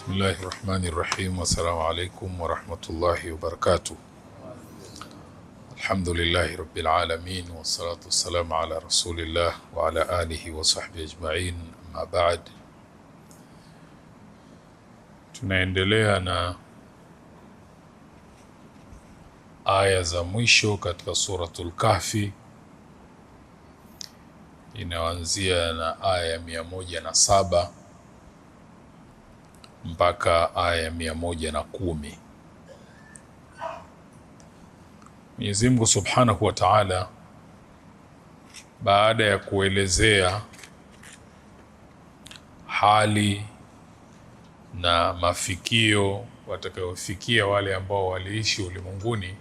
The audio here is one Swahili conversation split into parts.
Bismillahirrahmanirrahim. Assalamu alaikum warahmatullahi wabarakatuh. Alhamdulillahi rabbil alamin wassalatu wassalamu ala rasulillah wa ala alihi wa sahbihi ajma'in, amma ba'd. Tunaendelea na aya za mwisho katika suratul Kahfi, inaanzia na aya 107 mpaka aya 110. Mwenyezi Mungu Subhanahu wa Ta'ala, baada ya kuelezea hali na mafikio watakayofikia wale ambao waliishi ulimwenguni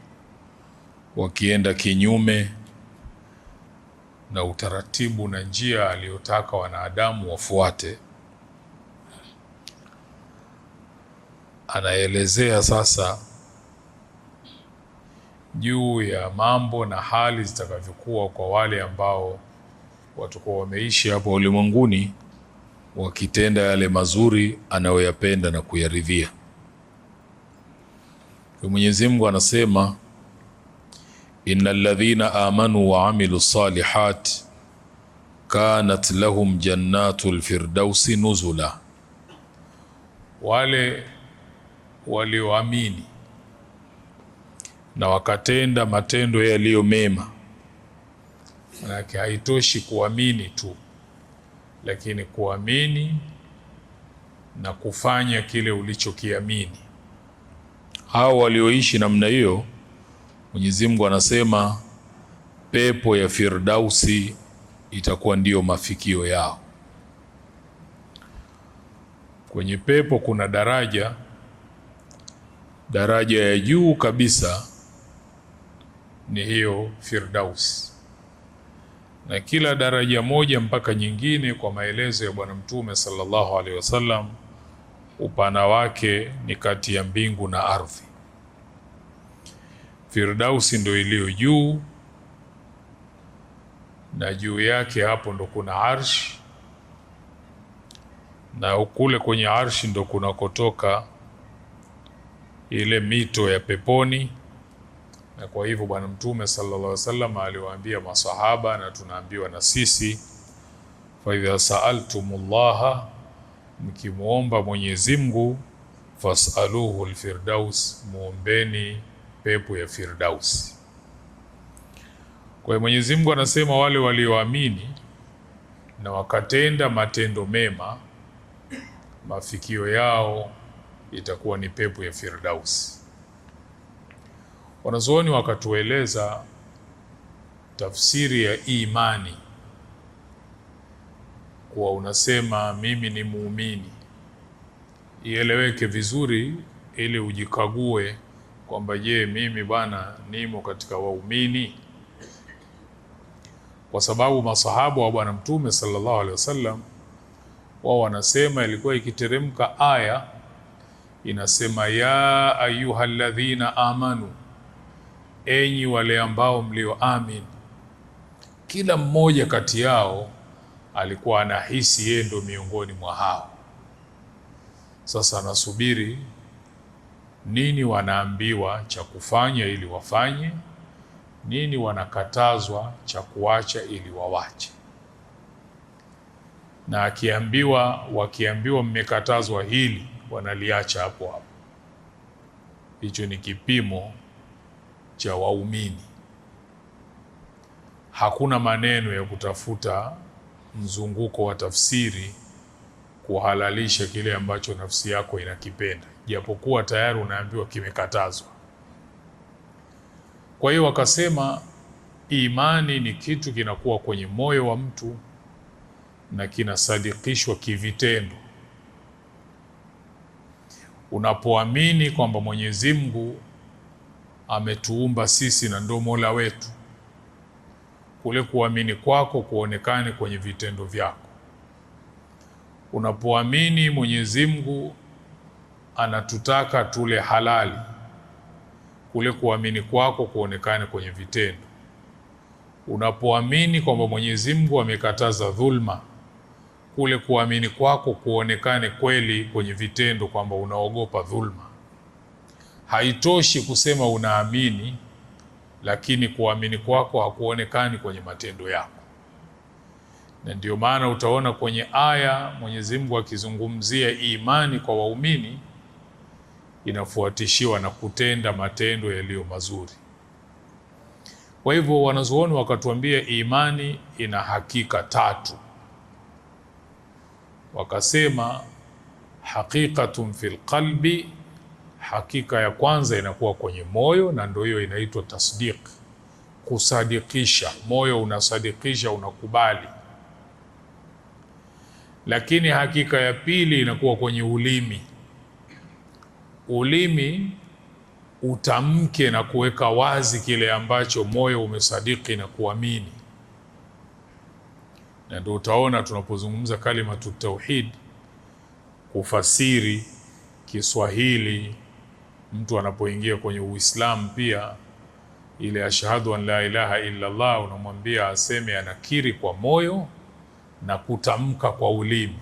wakienda kinyume na utaratibu na njia aliyotaka wanadamu wafuate, anaelezea sasa juu ya mambo na hali zitakavyokuwa kwa wale ambao watakuwa wameishi hapo ulimwenguni wakitenda yale mazuri anayoyapenda na kuyaridhia. Mwenyezi Mungu anasema, innal ladhina amanu wa amilu salihat kanat lahum jannatul firdausi nuzula, wale walioamini na wakatenda matendo yaliyo mema. Manake haitoshi kuamini tu, lakini kuamini na kufanya kile ulichokiamini. Hao walioishi namna hiyo, Mwenyezi Mungu anasema pepo ya Firdausi itakuwa ndiyo mafikio yao. Kwenye pepo kuna daraja ya juu kabisa ni hiyo Firdaus, na kila daraja moja mpaka nyingine, kwa maelezo ya Bwana Mtume sallallahu alaihi wasallam, upana wake ni kati ya mbingu na ardhi. Firdausi ndio iliyo juu, na juu yake hapo ndo kuna arshi, na kule kwenye arshi ndo kunakotoka ile mito ya peponi. Na kwa hivyo Bwana Mtume sallallahu alaihi wasallam aliwaambia masahaba, na tunaambiwa na sisi, fa idha sa'altumullaha, mkimuomba Mwenyezi Mungu, fas'aluhu alfirdaus, muombeni pepo ya Firdaus. Kwa hiyo Mwenyezi Mungu anasema wale walioamini na wakatenda matendo mema, mafikio yao itakuwa ni pepo ya Firdaus. Wanazuoni wakatueleza tafsiri ya imani, kuwa unasema mimi ni muumini, ieleweke vizuri ili ujikague kwamba je, mimi bwana nimo katika waumini? Kwa sababu masahaba wa Bwana Mtume sallallahu alaihi wasallam wao wanasema, ilikuwa ikiteremka aya inasema, ya ayyuhalladhina amanu, enyi wale ambao mlioamini. Kila mmoja kati yao alikuwa anahisi yeye ndo miongoni mwa hao. Sasa anasubiri nini wanaambiwa cha kufanya ili wafanye, nini wanakatazwa cha kuacha ili wawache. Na wakiambiwa mmekatazwa hili, wanaliacha hapo hapo. Hicho ni kipimo cha waumini. Hakuna maneno ya kutafuta mzunguko wa tafsiri kuhalalisha kile ambacho nafsi yako inakipenda, japokuwa tayari unaambiwa kimekatazwa. Kwa hiyo wakasema imani ni kitu kinakuwa kwenye moyo wa mtu na kinasadikishwa kivitendo. Unapoamini kwamba Mwenyezi Mungu ametuumba sisi na ndo Mola wetu, kule kuamini kwako kuonekane kwenye vitendo vyako. Unapoamini Mwenyezi Mungu anatutaka tule halali, kule kuamini kwako kuonekane kwenye vitendo. Unapoamini kwamba Mwenyezi Mungu amekataza dhulma, kule kuamini kwako kuonekane kweli kwenye vitendo kwamba unaogopa dhulma. Haitoshi kusema unaamini, lakini kuamini kwako hakuonekani kwenye matendo yako. Na ndio maana utaona kwenye aya Mwenyezi Mungu akizungumzia imani kwa waumini inafuatishiwa na kutenda matendo yaliyo mazuri. Kwa hivyo wanazuoni wakatuambia imani ina hakika tatu. Wakasema haqiqatun fil qalbi, hakika ya kwanza inakuwa kwenye moyo, na ndio hiyo inaitwa tasdiq, kusadikisha. Moyo unasadikisha, unakubali. Lakini hakika ya pili inakuwa kwenye ulimi. Ulimi utamke na kuweka wazi kile ambacho moyo umesadiki na kuamini. Na ndio utaona tunapozungumza kalimatu tauhid, kufasiri Kiswahili, mtu anapoingia kwenye Uislamu pia ile ashhadu an la ilaha illa Allah unamwambia aseme anakiri kwa moyo na kutamka kwa ulimi,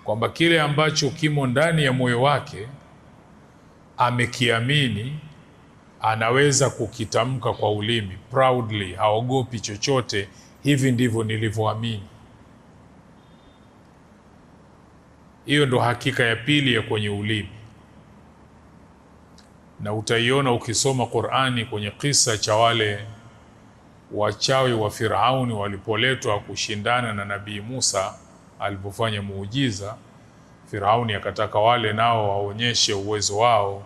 kwamba kile ambacho kimo ndani ya moyo wake amekiamini, anaweza kukitamka kwa ulimi proudly, haogopi chochote. Hivi ndivyo nilivyoamini. Hiyo ndo hakika ya pili ya kwenye ulimi, na utaiona ukisoma Qur'ani kwenye kisa cha wale wachawi wa Firauni walipoletwa kushindana na Nabii Musa alipofanya muujiza. Firauni akataka wale nao waonyeshe uwezo wao,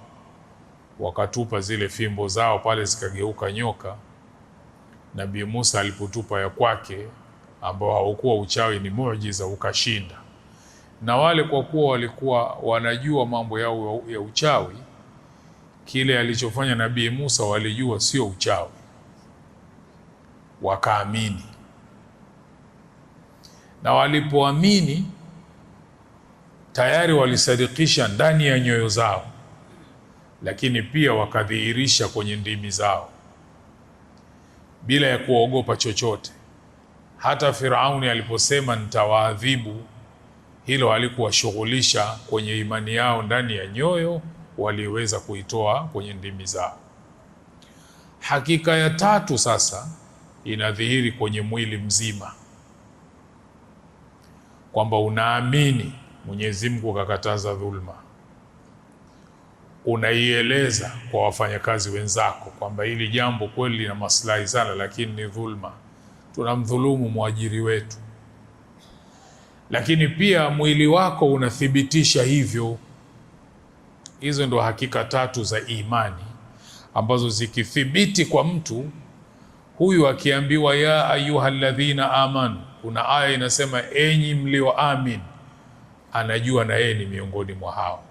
wakatupa zile fimbo zao pale zikageuka nyoka. Nabii Musa alipotupa ya kwake ambao haukuwa uchawi, ni muujiza, ukashinda. Na wale kwa kuwa walikuwa wanajua mambo yao ya uchawi, kile alichofanya Nabii Musa walijua sio uchawi, wakaamini. Na walipoamini tayari walisadikisha ndani ya nyoyo zao, lakini pia wakadhihirisha kwenye ndimi zao bila ya kuogopa chochote. Hata Firauni aliposema nitawaadhibu, hilo halikuwashughulisha kwenye imani yao ndani ya nyoyo, waliweza kuitoa kwenye ndimi zao. Hakika ya tatu sasa inadhihiri kwenye mwili mzima, kwamba unaamini Mwenyezi Mungu kakataza dhulma, unaieleza kwa wafanyakazi wenzako kwamba hili jambo kweli lina maslahi sana, lakini ni dhulma, tunamdhulumu mwajiri wetu. Lakini pia mwili wako unathibitisha hivyo. Hizo ndo hakika tatu za imani ambazo zikithibiti kwa mtu huyu, akiambiwa ya ayyuhalladhina amanu, kuna aya inasema enyi mlioamini, anajua na yeye ni miongoni mwa hao.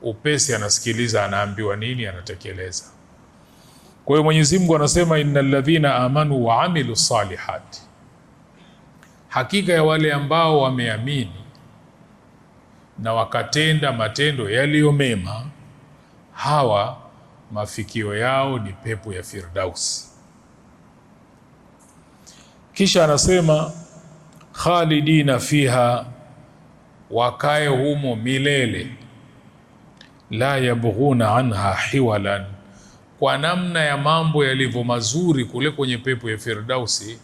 Upesi anasikiliza anaambiwa nini, anatekeleza. Kwa hiyo Mwenyezi Mungu anasema innal ladhina amanu wa amilu salihati, hakika ya wale ambao wameamini na wakatenda matendo yaliyo mema, hawa mafikio yao ni pepo ya Firdaus. Kisha anasema khalidina fiha, wakae humo milele, la yabghuna anha hiwalan, kwa namna ya mambo yalivyo mazuri kule kwenye pepo ya Firdausi,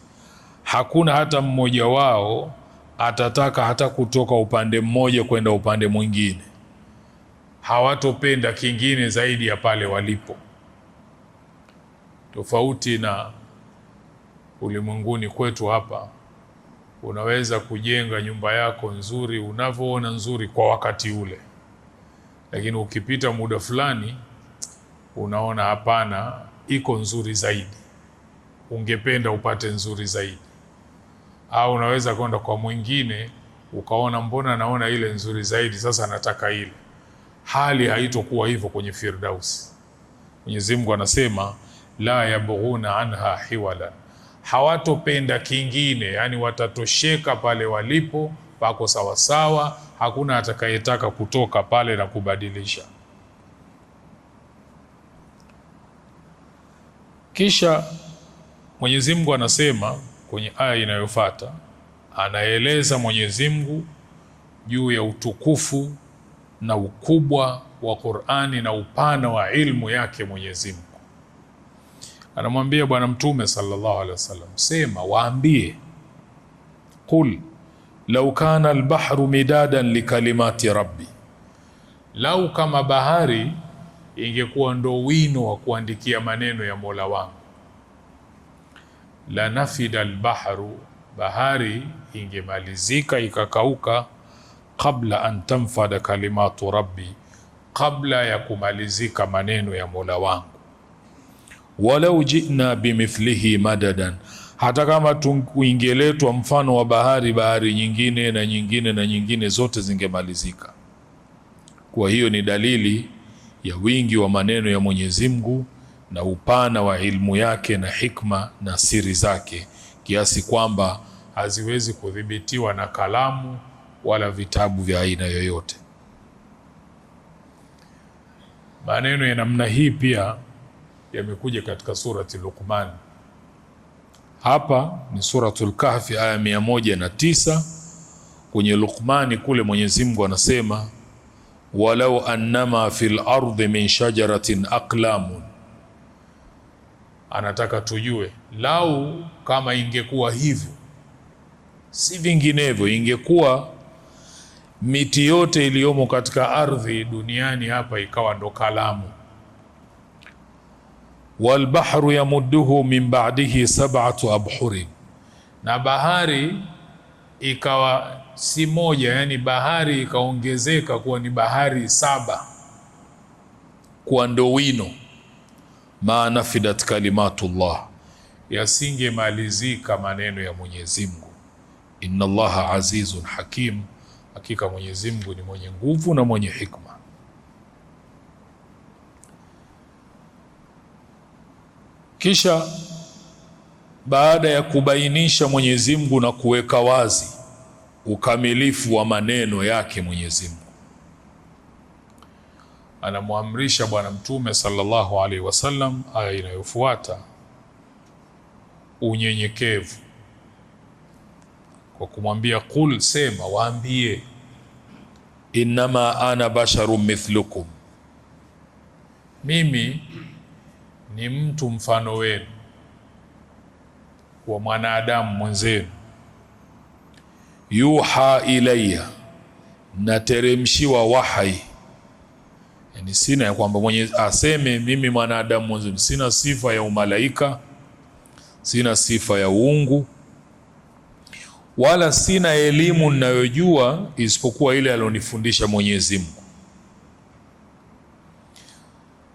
hakuna hata mmoja wao atataka hata kutoka upande mmoja kwenda upande mwingine. Hawatopenda kingine zaidi ya pale walipo, tofauti na ulimwenguni kwetu hapa. Unaweza kujenga nyumba yako nzuri unavyoona nzuri kwa wakati ule, lakini ukipita muda fulani unaona hapana, iko nzuri zaidi, ungependa upate nzuri zaidi. Au unaweza kwenda kwa mwingine ukaona mbona naona ile nzuri zaidi, sasa nataka ile. Hali haitokuwa hivyo kwenye Firdaus. Mwenyezi Mungu anasema la yabghuna anha hiwala, hawatopenda kingine, yani watatosheka pale walipo, pako sawasawa, hakuna atakayetaka kutoka pale na kubadilisha. Kisha Mwenyezi Mungu anasema kwenye aya inayofuata, anaeleza Mwenyezi Mungu juu ya utukufu na ukubwa wa Qur'ani na upana wa ilmu yake Mwenyezi Mungu. Anamwambia Bwana Mtume sallallahu alaihi wasallam, sema, waambie, qul law kana al-bahru midadan likalimati rabbi, lau kama bahari ingekuwa ndo wino wa kuandikia maneno ya Mola wangu, la nafida al-bahru, bahari ingemalizika ikakauka, kabla an tanfada kalimatu rabbi, kabla ya kumalizika maneno ya Mola wangu. Walau jina bimithlihi madadan, hata kama tuingeletwa mfano wa bahari, bahari nyingine na nyingine na nyingine, zote zingemalizika. Kwa hiyo ni dalili ya wingi wa maneno ya Mwenyezi Mungu na upana wa ilmu yake na hikma na siri zake, kiasi kwamba haziwezi kudhibitiwa na kalamu wala vitabu vya aina yoyote. Maneno ya namna hii pia yamekuja katika surati Luqman. Hapa ni suratul Kahfi aya 109. Kwenye Luqmani kule Mwenyezi Mungu anasema, walau annama fil ardi min shajaratin aqlamun, anataka tujue lau kama ingekuwa hivyo, si vinginevyo, ingekuwa miti yote iliyomo katika ardhi duniani hapa ikawa ndo kalamu. Walbahru yamudduhu min ba'dihi sab'atu abhurin, na bahari ikawa si moja, yani bahari ikaongezeka kuwa ni bahari 7, kuwa ndo wino. Ma nafidat kalimatullah, yasingemalizika maneno ya Mwenyezi Mungu. Inna Allaha azizun hakim, hakika Mwenyezi Mungu ni mwenye nguvu na mwenye hikma. Kisha baada ya kubainisha Mwenyezi Mungu na kuweka wazi ukamilifu wa maneno yake Mwenyezi Mungu, anamuamrisha Bwana Mtume sallallahu alaihi wasallam aya inayofuata unyenyekevu, kwa kumwambia qul, sema, waambie, innama ana basharun mithlukum, mimi ni mtu mfano wenu, wa mwanadamu mwenzenu. Yuha ilayya, nateremshiwa wahai, yani sina ya kwamba Mwenyezi aseme mimi mwanadamu mwenzenu, sina sifa ya umalaika, sina sifa ya uungu, wala sina elimu ninayojua isipokuwa ile alionifundisha Mwenyezi Mungu.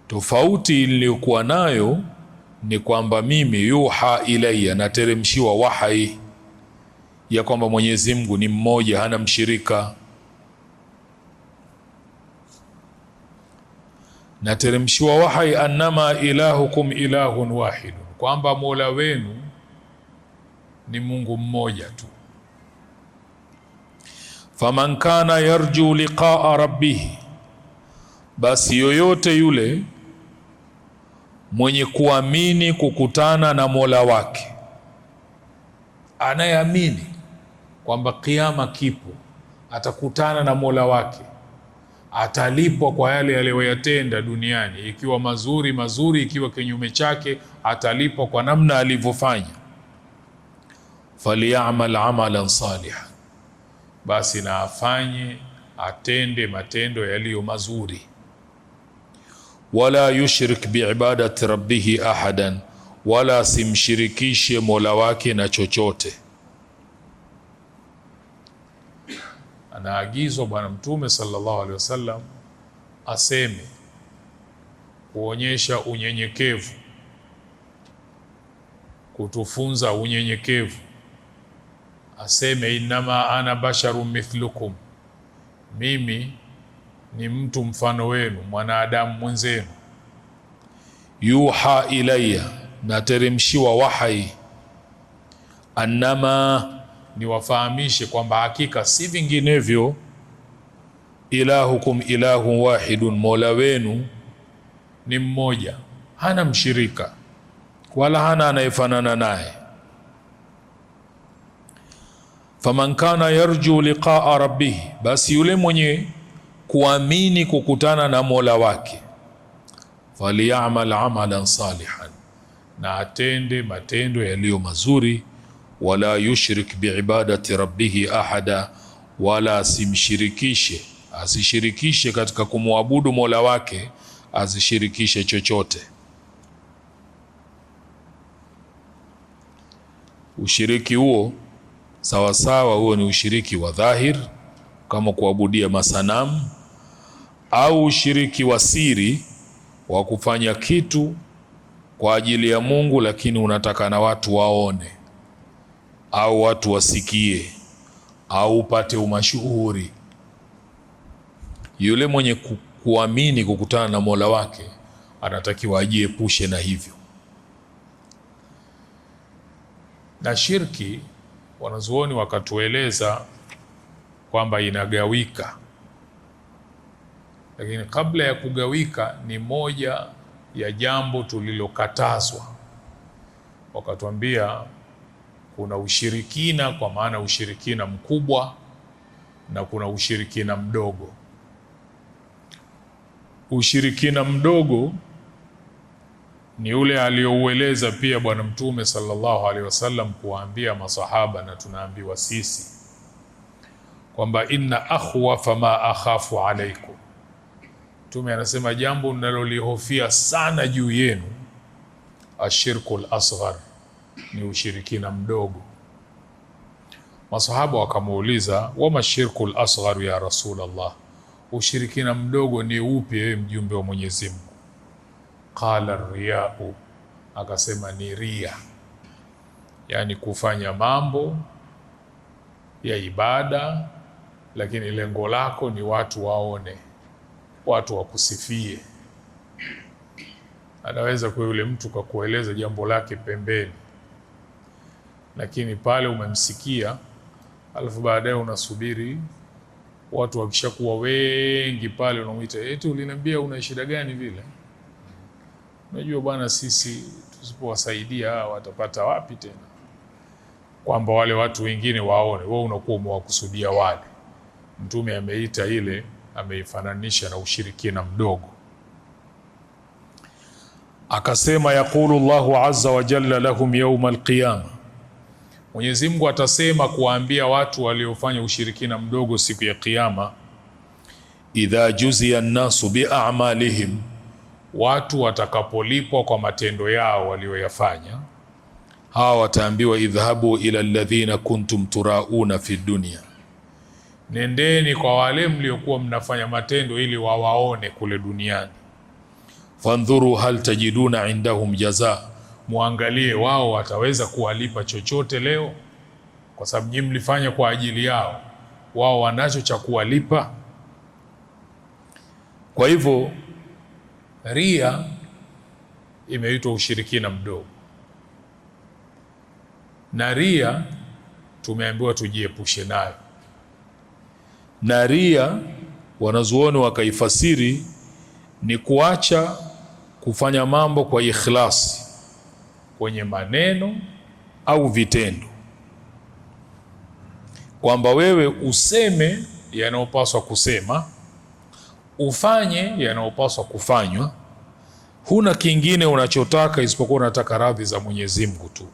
Tofauti niliyokuwa nayo ni kwamba mimi yuha ilayya, nateremshiwa wahai ya kwamba Mwenyezi Mungu ni mmoja, hana mshirika. Nateremshiwa wahai annama ilahukum ilahun wahidun, kwamba Mola wenu ni Mungu mmoja tu. Faman kana yarju liqaa rabbih, basi yoyote yule mwenye kuamini kukutana na Mola wake, anayeamini kwamba kiyama kipo, atakutana na Mola wake, atalipwa kwa yale aliyoyatenda duniani, ikiwa mazuri mazuri, ikiwa kinyume chake atalipwa kwa namna alivyofanya. Falyamal amalan salihan, basi na afanye, atende matendo yaliyo mazuri. Wala yushrik biibadati rabbihi ahadan, wala simshirikishe Mola wake na chochote. Anaagizwa Bwana Mtume sallallahu alaihi wasallam aseme, kuonyesha unyenyekevu, kutufunza unyenyekevu, aseme innama ana basharun mithlukum, mimi ni mtu mfano wenu, mwanadamu mwenzenu. Yuha ilayya, nateremshiwa wahai, annama, niwafahamishe kwamba hakika si vinginevyo, ilahukum ilahun wahidun, Mola wenu ni mmoja, hana mshirika wala hana anayefanana naye. faman kana yarju liqaa rabbih, basi yule mwenye kuamini kukutana na Mola wake, falyamal amalan salihan, na atende matendo yaliyo mazuri, wala yushrik biibadati rabbih ahada, wala asishirikishe katika kumwabudu Mola wake, asishirikishe chochote. Ushiriki huo sawasawa, huo ni ushiriki wa dhahir kama kuabudia masanamu, au ushiriki wa siri wa kufanya kitu kwa ajili ya Mungu lakini unataka na watu waone au watu wasikie au upate umashuhuri. Yule mwenye kuamini kukutana na Mola wake anatakiwa ajiepushe na hivyo. Na shirki, wanazuoni wakatueleza kwamba inagawika, lakini kabla ya kugawika ni moja ya jambo tulilokatazwa. Wakatuambia kuna ushirikina, kwa maana ushirikina mkubwa na kuna ushirikina mdogo. Ushirikina mdogo ni ule aliyoueleza pia Bwana Mtume sallallahu alaihi wasallam kuwaambia masahaba, na tunaambiwa sisi kwamba inna akhwafa ma akhafu alaikum. Mtume anasema jambo ninalolihofia sana juu yenu, ashirkul asghar, ni ushirikina mdogo. Masahaba wakamuuliza, wama shirkul asghar ya Rasulullah, ushirikina mdogo ni upi ewe mjumbe wa Mwenyezi Mungu? Qala riyau, akasema ni ria, yani kufanya mambo ya ibada lakini lengo lako ni watu waone, watu wakusifie. Anaweza kwa yule mtu kwa kueleza jambo lake pembeni, lakini pale umemsikia, alafu baadaye unasubiri watu wakishakuwa wengi pale, unamuita eti uliniambia una shida gani vile? Unajua bwana, sisi tusipowasaidia watapata wapi tena? Kwamba wale watu wengine waone, wewe unakuwa umewakusudia wale. Mtume ameita ile, ameifananisha na ushirikina mdogo. Akasema yaqulu Allahu azza wa jalla lahum yawm alqiyama, Mwenyezi Mungu atasema kuwaambia watu waliofanya ushirikina mdogo siku ya Kiyama, idha juziya an-nasu bi'amalihim, watu watakapolipwa kwa matendo yao walioyafanya, hawa wataambiwa idhhabu ila alladhina kuntum turauna fi dunya, nendeni kwa wale mliokuwa mnafanya matendo ili wawaone kule duniani. Fandhuru hal tajiduna indahum jaza, muangalie wao wataweza kuwalipa chochote leo, kwa sababu nyinyi mlifanya kwa ajili yao, wao wanacho cha kuwalipa. Kwa hivyo ria imeitwa ushirikina mdogo, na ria tumeambiwa tujiepushe nayo. Na ria wanazuoni wakaifasiri ni kuacha kufanya mambo kwa ikhlasi kwenye maneno au vitendo, kwamba wewe useme yanayopaswa kusema, ufanye yanayopaswa kufanywa, huna kingine unachotaka isipokuwa unataka radhi za Mwenyezi Mungu tu,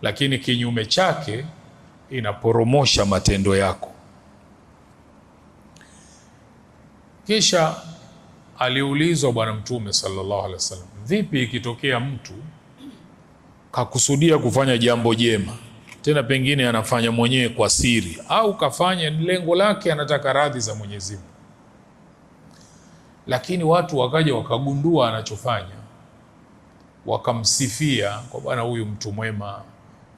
lakini kinyume chake inaporomosha matendo yako. Kisha aliulizwa Bwana Mtume sallallahu alaihi wasallam, vipi ikitokea mtu kakusudia kufanya jambo jema, tena pengine anafanya mwenyewe kwa siri, au kafanya lengo lake anataka radhi za Mwenyezi Mungu, lakini watu wakaja wakagundua anachofanya, wakamsifia kwa bwana, huyu mtu mwema,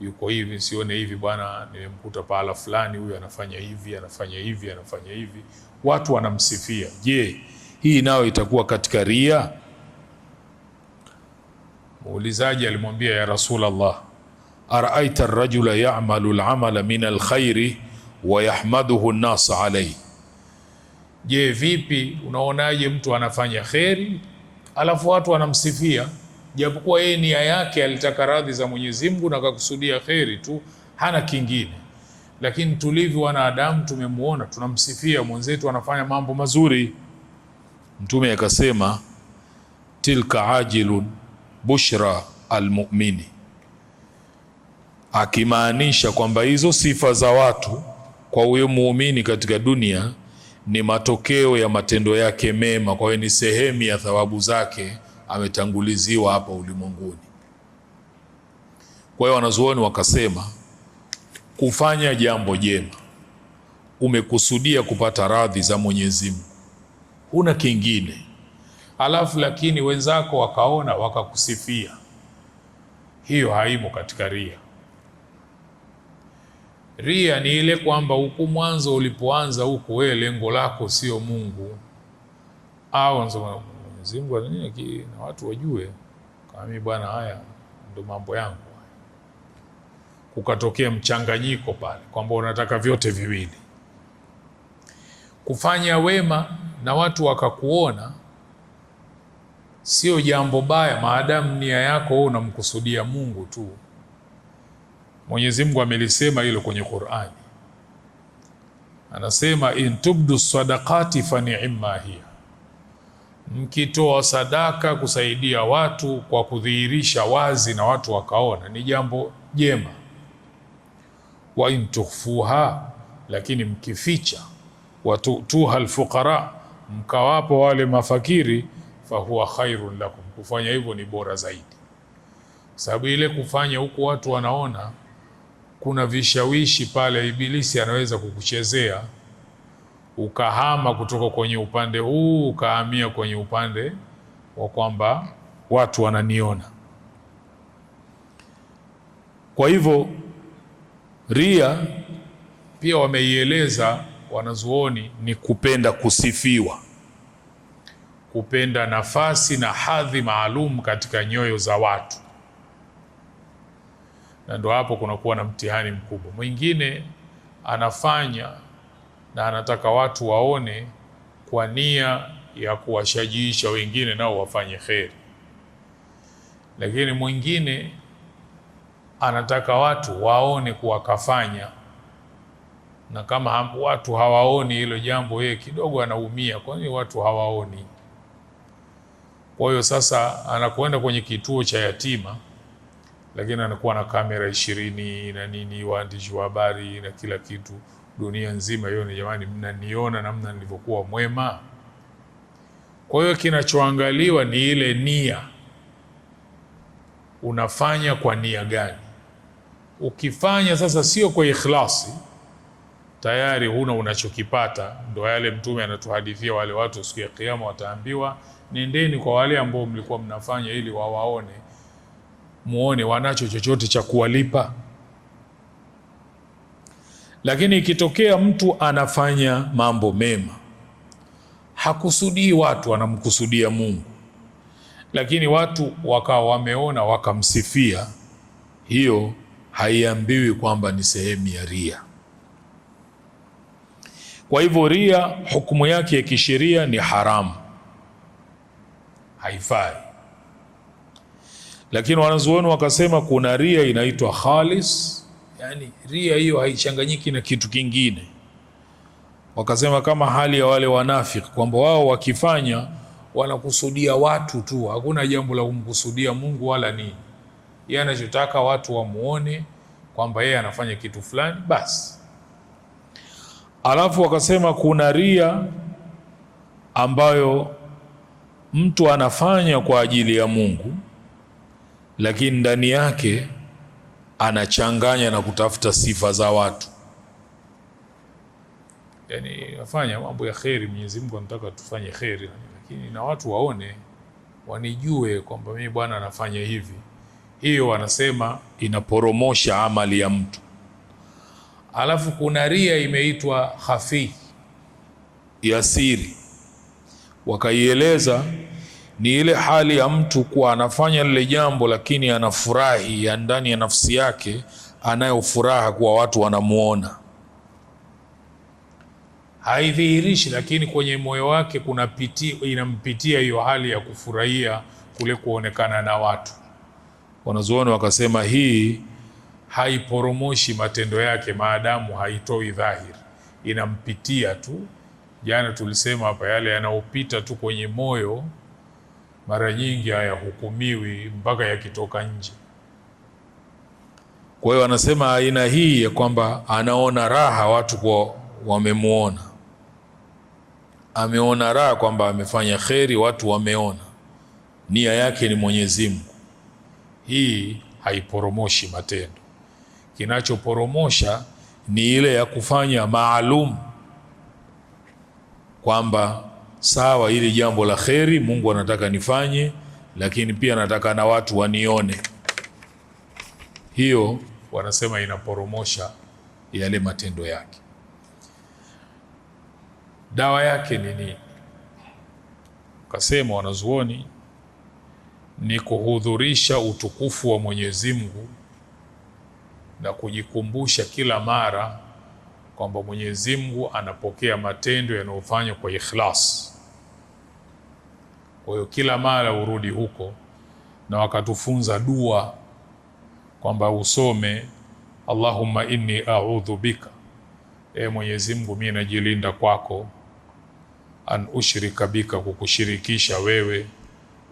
yuko hivi, sione hivi bwana, nimemkuta pahala fulani, huyu anafanya hivi, anafanya hivi, anafanya hivi, watu wanamsifia. Je, hii nao itakuwa katika ria? Muulizaji alimwambia, ya Rasulullah, araaita ar-rajula ya'malu al-amala min al-khairi wa yahmaduhu an-nas alayhi, je, vipi unaonaje mtu anafanya kheri alafu watu wanamsifia, japokuwa yeye nia yake alitaka radhi za Mwenyezi Mungu na akakusudia kheri tu, hana kingine, lakini tulivyo wanadamu tumemuona, tunamsifia mwenzetu anafanya mambo mazuri. Mtume akasema tilka ajilun bushra almu'mini, akimaanisha kwamba hizo sifa za watu kwa huyo muumini katika dunia ni matokeo ya matendo yake mema, kwa hiyo ni sehemu ya thawabu zake ametanguliziwa hapa ulimwenguni. Kwa hiyo wanazuoni wakasema kufanya jambo jema umekusudia kupata radhi za Mwenyezi Mungu, huna kingine, alafu lakini wenzako wakaona wakakusifia, hiyo haimo katika ria. Ria ni ile kwamba huku mwanzo ulipoanza huku wewe lengo lako sio Mungu, au Mwenyezi Mungu na watu wajue kama mimi bwana, haya ndo mambo yangu. Kukatokea mchanganyiko pale kwamba unataka vyote viwili, kufanya wema na watu wakakuona, sio jambo baya maadamu nia yako wewe unamkusudia Mungu tu. Mwenyezi Mungu amelisema hilo kwenye Qur'ani, anasema in tubdu sadaqati fa ni'ma hiya, mkitoa sadaka kusaidia watu kwa kudhihirisha wazi na watu wakaona ni jambo jema. Wa in tukhfuha, lakini mkificha, watuha alfuqara, mkawapo wale mafakiri, fa huwa khairun lakum, kufanya hivyo ni bora zaidi. Sababu ile kufanya huku watu wanaona, kuna vishawishi pale, ibilisi anaweza kukuchezea ukahama kutoka kwenye upande huu ukahamia kwenye upande wa kwamba watu wananiona. Kwa hivyo ria pia wameieleza wanazuoni ni kupenda kusifiwa, kupenda nafasi na hadhi maalum katika nyoyo za watu, na ndo hapo kunakuwa na mtihani mkubwa. Mwingine anafanya na anataka watu waone kwa nia ya kuwashajiisha wengine nao wafanye kheri, lakini mwingine anataka watu waone kuwa kafanya, na kama watu hawaoni hilo jambo yeye kidogo anaumia, kwani watu hawaoni. Kwa hiyo sasa anakwenda kwenye kituo cha yatima, lakini anakuwa na kamera 20 na nini, waandishi wa habari na kila kitu dunia nzima hiyo, ni jamani, mnaniona namna nilivyokuwa mwema. Kwa hiyo kinachoangaliwa ni ile nia, unafanya kwa nia gani? Ukifanya sasa sio kwa ikhlasi, tayari huna unachokipata. Ndio yale Mtume anatuhadithia wale watu siku ya Kiyama wataambiwa, nendeni kwa wale ambao mlikuwa mnafanya ili wawaone, muone wanacho chochote cha kuwalipa. Lakini ikitokea mtu anafanya mambo mema, hakusudii watu, anamkusudia Mungu, lakini watu wakawa wameona wakamsifia, hiyo haiambiwi kwamba ni sehemu ya ria. Kwa hivyo ria hukumu yake ya kisheria ni haramu, haifai. Lakini wanazuoni wakasema kuna ria inaitwa khalis, yani ria hiyo haichanganyiki na kitu kingine. Wakasema kama hali ya wale wanafiki kwamba wao wakifanya wanakusudia watu tu, hakuna jambo la kumkusudia Mungu wala nini. Yeye anachotaka watu wamuone kwamba yeye anafanya kitu fulani basi. Alafu wakasema kuna ria ambayo mtu anafanya kwa ajili ya Mungu, lakini ndani yake anachanganya na kutafuta sifa za watu. Yani afanya mambo ya kheri, Mwenyezi Mungu anataka tufanye kheri, lakini na watu waone, wanijue kwamba mimi bwana anafanya hivi. Hiyo wanasema inaporomosha amali ya mtu. Alafu kuna ria imeitwa khafi, ya siri. Wakaieleza ni ile hali ya mtu kuwa anafanya lile jambo lakini anafurahi ya ndani ya nafsi yake, anayo furaha kuwa watu wanamuona. Haidhihirishi, lakini kwenye moyo wake inampitia hiyo hali ya kufurahia kule kuonekana na watu. Wanazuoni wakasema hii haiporomoshi matendo yake maadamu haitoi dhahiri, inampitia tu. Jana tulisema hapa, yale yanayopita tu kwenye moyo mara nyingi hayahukumiwi mpaka yakitoka nje. Kwa hiyo anasema aina hii ya kwamba anaona raha watu kwa wamemuona, ameona raha kwamba amefanya kheri, watu wameona, nia yake ni Mwenyezi Mungu, hii haiporomoshi matendo. Kinachoporomosha ni ile ya kufanya maalum kwamba sawa, hili jambo la kheri Mungu anataka nifanye, lakini pia nataka na watu wanione. Hiyo wanasema inaporomosha yale matendo yake. Dawa yake ni nini? Kasema wanazuoni ni kuhudhurisha utukufu wa Mwenyezi Mungu na kujikumbusha kila mara kwamba Mwenyezi Mungu anapokea matendo yanayofanywa kwa ikhlas. Kwa hiyo kila mara urudi huko, na wakatufunza dua kwamba usome Allahumma inni a'udhu bika, Mwenyezi Mungu mimi najilinda kwako, an ushrika bika, kukushirikisha wewe,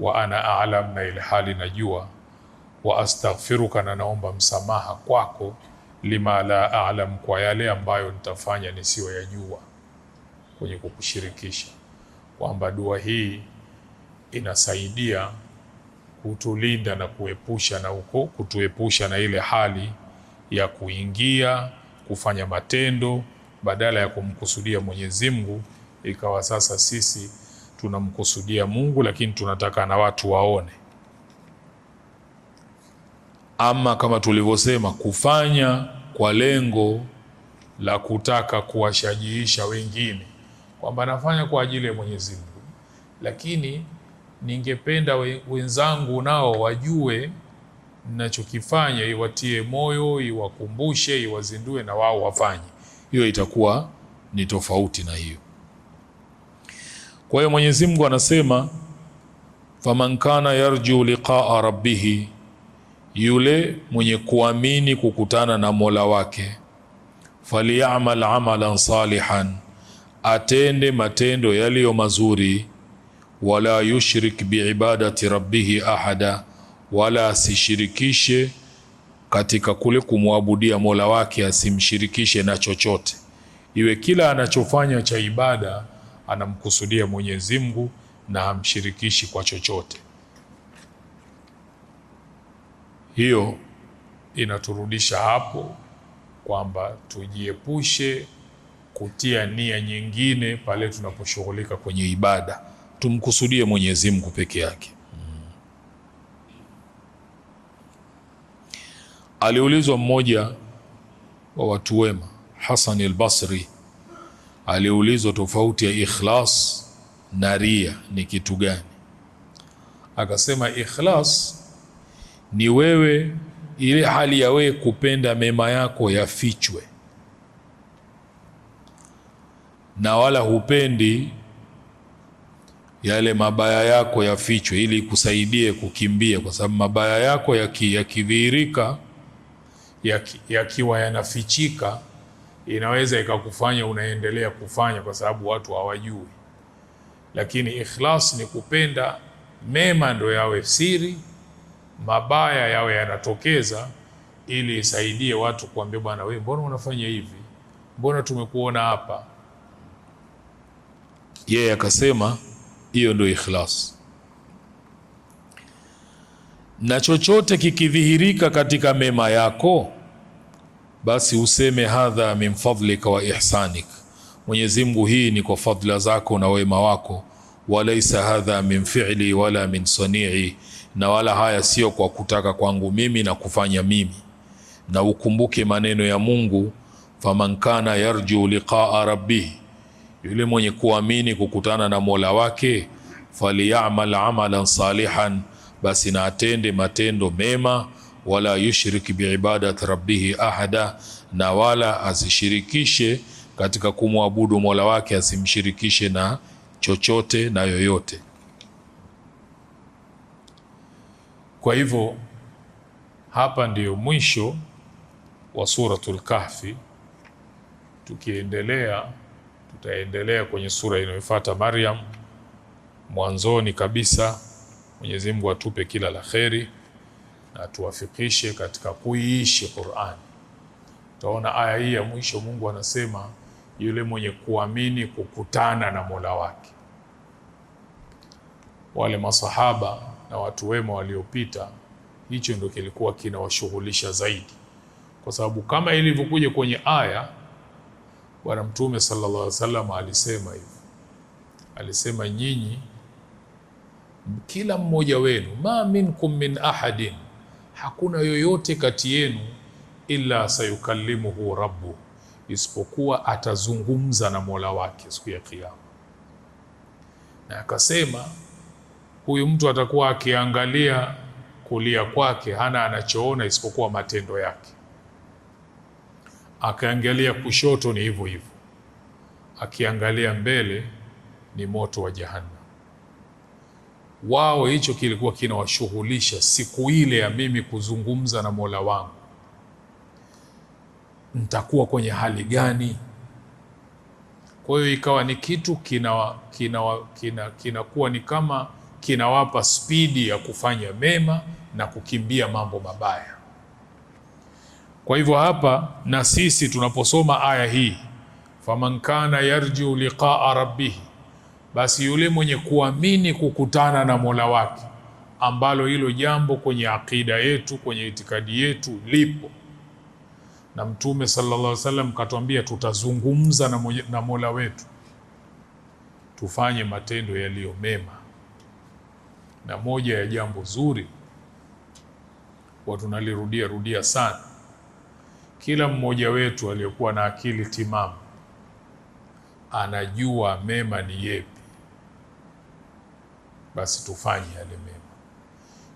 wa ana a'lam, na ile hali najua, wa astaghfiruka, na naomba msamaha kwako, lima la a'lam, kwa yale ambayo nitafanya nisiyoyajua kwenye kukushirikisha. Kwamba dua hii inasaidia kutulinda na kuepusha na huko, kutuepusha na ile hali ya kuingia kufanya matendo badala ya kumkusudia Mwenyezi Mungu, ikawa sasa sisi tunamkusudia Mungu lakini tunataka na watu waone. Ama kama tulivyosema, kufanya kwa lengo la kutaka kuwashajiisha wengine kwamba nafanya kwa ajili ya Mwenyezi Mungu, lakini ningependa wenzangu nao wajue ninachokifanya, iwatie moyo, iwakumbushe, iwazindue na wao wafanye. Hiyo itakuwa ni tofauti na hiyo. Kwa hiyo Mwenyezi Mungu anasema faman kana yarju liqaa rabbih, yule mwenye kuamini kukutana na Mola wake, falyamal amalan salihan, atende matendo yaliyo mazuri, wala yushrik biibadati rabbih ahada, wala asishirikishe katika kule kumwabudia Mola wake, asimshirikishe na chochote. Iwe kila anachofanya cha ibada anamkusudia Mwenyezi Mungu na hamshirikishi kwa chochote. Hiyo inaturudisha hapo kwamba tujiepushe kutia nia nyingine pale tunaposhughulika kwenye ibada, tumkusudie Mwenyezi Mungu peke yake. Aliulizwa mmoja wa watu wema, Hasan al-Basri, aliulizwa tofauti ya ikhlas na ria ni kitu gani? Akasema ikhlas ni wewe, ile hali ya wewe kupenda mema yako yafichwe, na wala hupendi yale mabaya yako yafichwe ili kusaidie kukimbia, kwa sababu mabaya yako yakidhihirika, yakiwa yanafichika, inaweza ikakufanya unaendelea kufanya kwa sababu watu hawajui. Lakini ikhlas ni kupenda mema ndo yawe siri, mabaya yawe yanatokeza, ili isaidie watu kuambia, bwana wewe mbona unafanya hivi, mbona tumekuona hapa. Yeye akasema hiyo ndio ikhlas. Na chochote kikidhihirika katika mema yako, basi useme hadha min fadlika wa ihsanik, Mwenyezi Mungu, hii ni kwa fadla zako na wema wako, walaysa hadha min fi'li wala min sani'i, na wala haya sio kwa kutaka kwangu mimi na kufanya mimi. Na ukumbuke maneno ya Mungu, faman kana yarju liqaa rabbih, yule mwenye kuamini kukutana na Mola wake, falyamal amalan salihan, basi na atende matendo mema, wala yushrik biibadati rabbih ahada, na wala asishirikishe katika kumwabudu Mola wake, asimshirikishe na chochote na yoyote. Kwa hivyo hapa ndiyo mwisho wa suratul Kahfi. Tukiendelea tutaendelea kwenye sura inayofuata Maryam, mwanzoni kabisa. Mwenyezi Mungu atupe kila la kheri na tuwafikishe katika kuiishi Qur'an. Utaona aya hii ya mwisho Mungu anasema yule mwenye kuamini kukutana na Mola wake. Wale masahaba na watu wema waliopita, hicho ndio kilikuwa kinawashughulisha zaidi, kwa sababu kama ilivyokuja kwenye aya, Bwana Mtume sallallahu alaihi wasallam alisema hivi, alisema nyinyi kila mmoja wenu, ma minkum min ahadin, hakuna yoyote kati yenu, illa sayukallimuhu rabbu, isipokuwa atazungumza na Mola wake siku ya Kiyama. Na akasema huyu mtu atakuwa akiangalia kulia kwake, hana anachoona isipokuwa matendo yake. Akiangalia kushoto ni hivyo hivyo, akiangalia mbele ni moto wa Jahannam. Wao hicho kilikuwa kinawashughulisha siku ile ya mimi kuzungumza na Mola wangu, nitakuwa kwenye hali gani? Kwa hiyo ikawa ni kitu kinakuwa ni kama kinawapa spidi ya kufanya mema na kukimbia mambo mabaya. Kwa hivyo hapa na sisi tunaposoma aya hii, faman kana yarju liqaa rabbih, basi yule mwenye kuamini kukutana na Mola wake, ambalo hilo jambo kwenye akida yetu, kwenye itikadi yetu lipo, na Mtume sallallahu alaihi wasallam katuambia tutazungumza na Mola wetu, tufanye matendo yaliyo mema. Na moja ya jambo zuri watu nalirudia sana, kila mmoja wetu aliyokuwa na akili timamu anajua mema ni yepi, basi tufanye yale mema.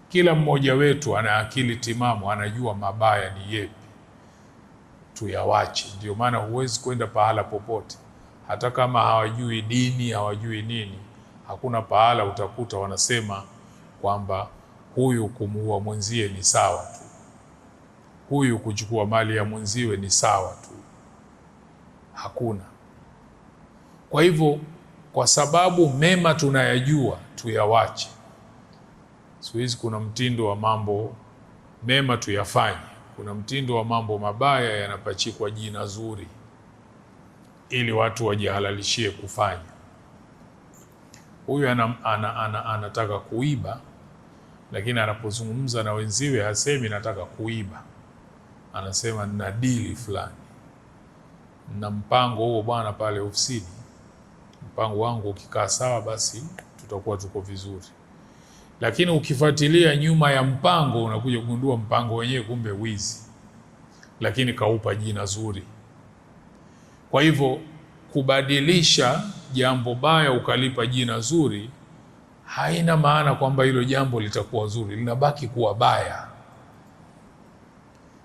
Kila mmoja wetu ana akili timamu anajua mabaya ni yepi, tuyawache. Ndio maana huwezi kwenda pahala popote, hata kama hawajui dini, hawajui nini, hakuna pahala utakuta wanasema kwamba huyu kumuua mwenzie ni sawa tu, huyu kuchukua mali ya mwenziwe ni sawa tu. Hakuna. Kwa hivyo, kwa sababu mema tunayajua, tuyawache. Siku hizi kuna mtindo wa mambo mema tuyafanye, kuna mtindo wa mambo mabaya yanapachikwa jina zuri ili watu wajihalalishie kufanya. Huyu anataka kuiba, lakini anapozungumza na wenziwe hasemi nataka kuiba, anasema nina dili fulani, na mpango huo bwana pale ofisini, mpango wangu ukikaa sawa basi tutakuwa tuko vizuri. Lakini ukifuatilia nyuma ya mpango unakuja kugundua mpango wenyewe kumbe wizi, lakini kaupa jina zuri. Kwa hivyo kubadilisha jambo baya ukalipa jina zuri haina maana kwamba hilo jambo litakuwa zuri, linabaki kuwa baya.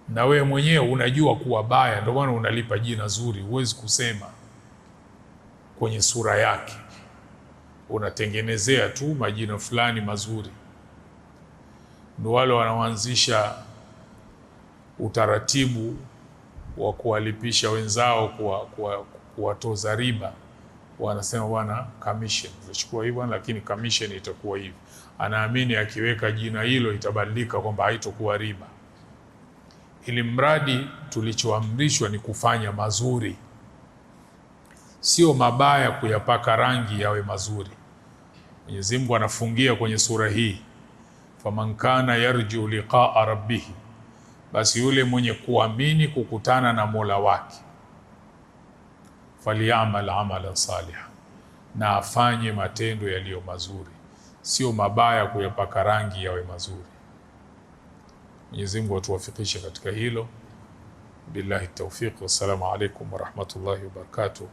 Na wewe mwenyewe unajua kuwa baya, ndio maana unalipa jina zuri. Huwezi kusema kwenye sura yake, unatengenezea tu majina fulani mazuri. Ndio wale wanaoanzisha utaratibu wa kuwalipisha wenzao kuwatoza riba, wanasema bwana commission tutachukua hivi, lakini commission itakuwa hivi. Anaamini akiweka jina hilo itabadilika kwamba haitakuwa riba. Ili mradi tulichoamrishwa ni kufanya mazuri, sio mabaya kuyapaka rangi yawe mazuri. Mwenyezi Mungu anafungia kwenye sura hii, faman kana yarju liqaa rabbih, basi yule mwenye kuamini kukutana na Mola wake, falyamal amalan salihan, na afanye matendo yaliyo mazuri, sio mabaya kuyapaka rangi yawe mazuri. Mwenyezi Mungu atuwafikishe katika hilo. Billahi tawfiq. Wassalamu alaikum warahmatullahi wabarakatuh.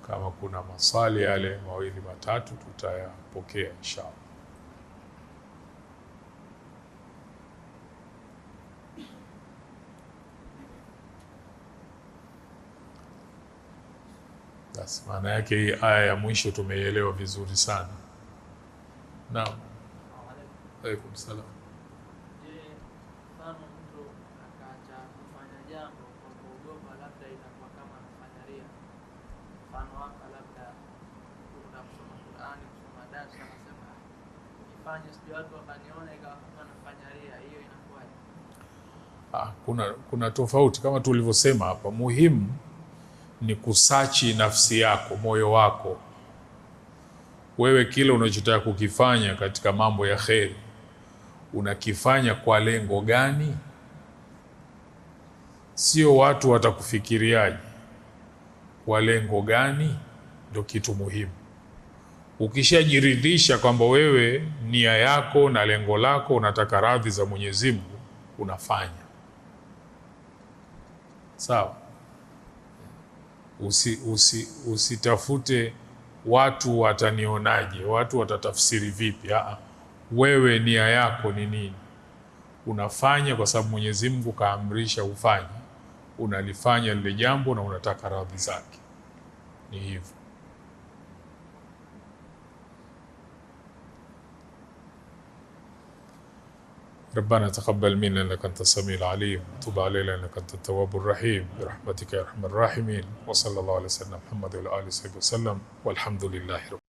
Kama kuna maswali yale mawili matatu tutayapokea inshallah. Basi maana yake hii aya ya mwisho tumeielewa vizuri sana. Naam. Alaikum salam. Je, mfano mtu akaacha kufanya jambo Kuna tofauti kama tulivyosema hapa. Muhimu ni kusachi nafsi yako, moyo wako. Wewe kile unachotaka kukifanya katika mambo ya kheri unakifanya kwa lengo gani? Sio watu watakufikiriaje, kwa lengo gani? Ndio kitu muhimu. Ukishajiridhisha kwamba wewe nia yako na lengo lako unataka radhi za Mwenyezi Mungu, unafanya sawa. Usitafute watu watanionaje, watu watatafsiri vipi. Wewe nia yako ni nini? Unafanya kwa sababu Mwenyezi Mungu kaamrisha ufanye, unalifanya lile jambo na unataka radhi zake. Ni hivyo. ربنا تقبل منا انك انت السميع العليم وتب علينا انك انت التواب الرحيم برحمتك يا ارحم الراحمين وصلى الله على سيدنا محمد وعلى اله وصحبه وسلم والحمد لله رب